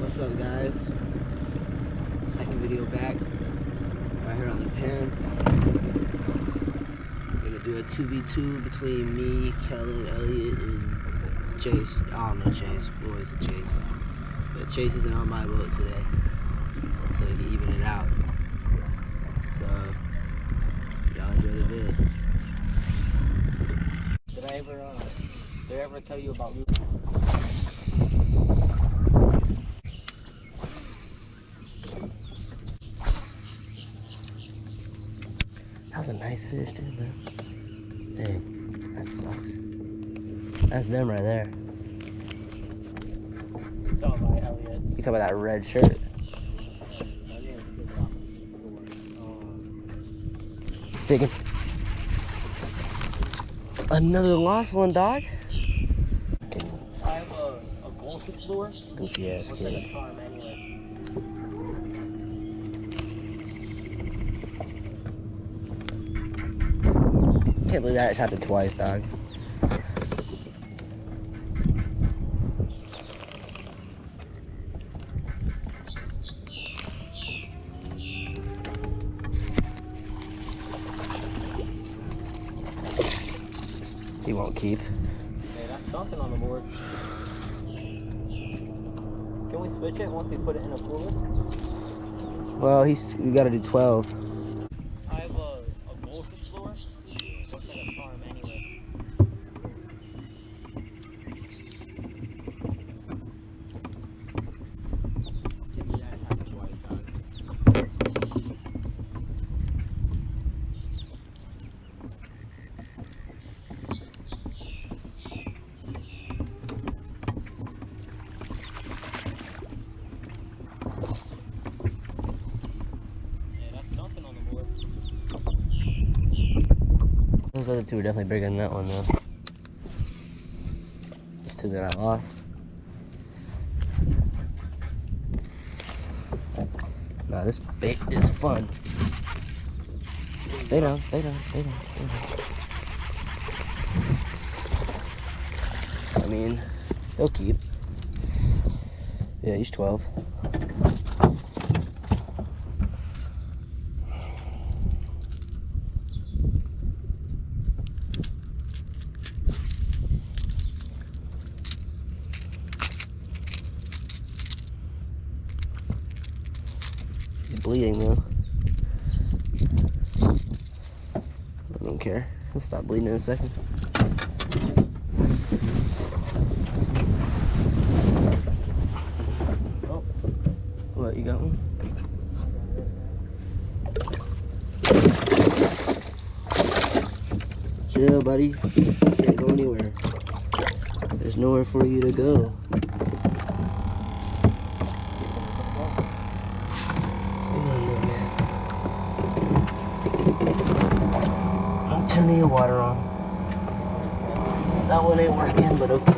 What's up, guys? Second video back, right here on the pen. We're gonna do a 2v2 between me, Kellen, Elliot, and Chase. I don't know Chase, boys and Chase. But Chase isn't on my boat today, so we can even it out. So, y'all enjoy the vid. Did I ever tell you about Luke? That was a nice fish, too, man. Dang, that sucks. That's them right there. You talking about that red shirt? Digging. Another lost one, dog. I have a goldfish lure. Goofy ass kid. Like a charm anyway. Can't believe that happened twice, dog. He won't keep. Hey, that's something on the board. Can we switch it once we put it in a cooler? Well, we gotta do 12. I have a goldfish lure. Looks like a charm anyway. Can't believe that happened twice, dog. Those other two are definitely bigger than that one, though. Those two that I lost. Nah, this bait is fun. Stay down, stay down, stay down, stay down. I mean, he'll keep. Yeah, he's 12. He's bleeding though. I don't care. He'll stop bleeding in a second. Oh, what? You got one? Chill, buddy. Can't go anywhere. There's nowhere for you to go. I'm turning your water on. That one ain't working, but okay.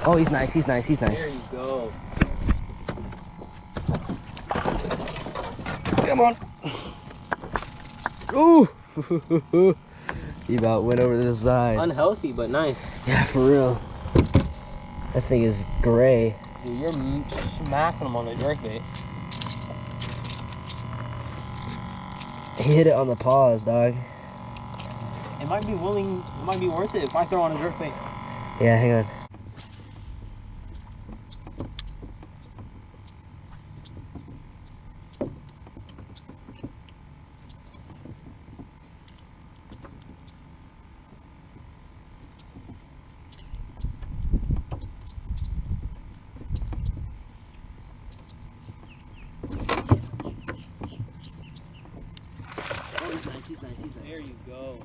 Oh, he's nice, he's nice, he's nice. There you go. Come on. Ooh. He about went over to the side. Unhealthy, but nice. Yeah, for real. That thing is gray. Dude, you're smacking him on the jerkbait. He hit it on the paws, dog. It might be worth it if I throw on a jerkbait. Yeah, hang on. There you go.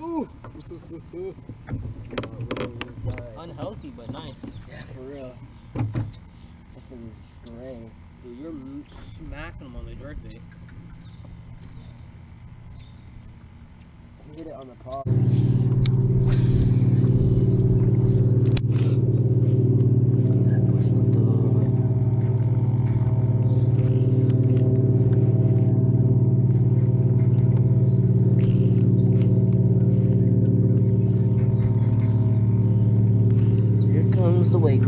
Ooh. Unhealthy, but nice. Yeah, for real. This thing's gray. Dude, you're smacking them on the jerk bait. Hit it on the paw. Here comes the wake.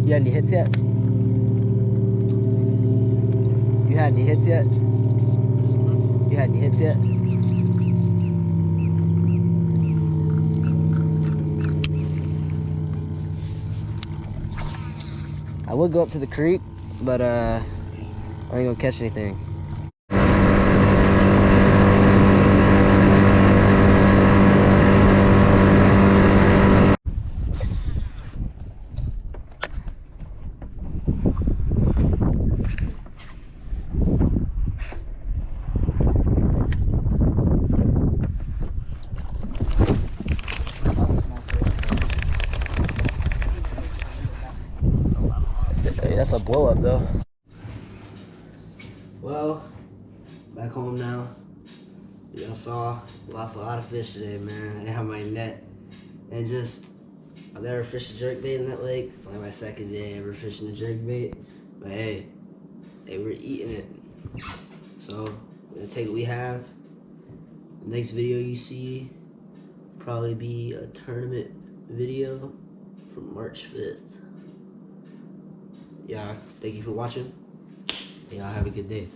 You had any hits yet? You had any hits yet? You had any hits yet? I would go up to the creek, but I ain't gonna catch anything. Hey, that's a blow up though. Well, back home now. Y'all saw, lost a lot of fish today, man. I didn't have my net. And just, I've never fished a jerkbait in that lake. It's only my second day ever fishing a jerkbait. But hey, we're eating it. So, we're gonna take what we have. The next video you see probably be a tournament video from March 5th. Yeah, thank you for watching. Y'all have a good day.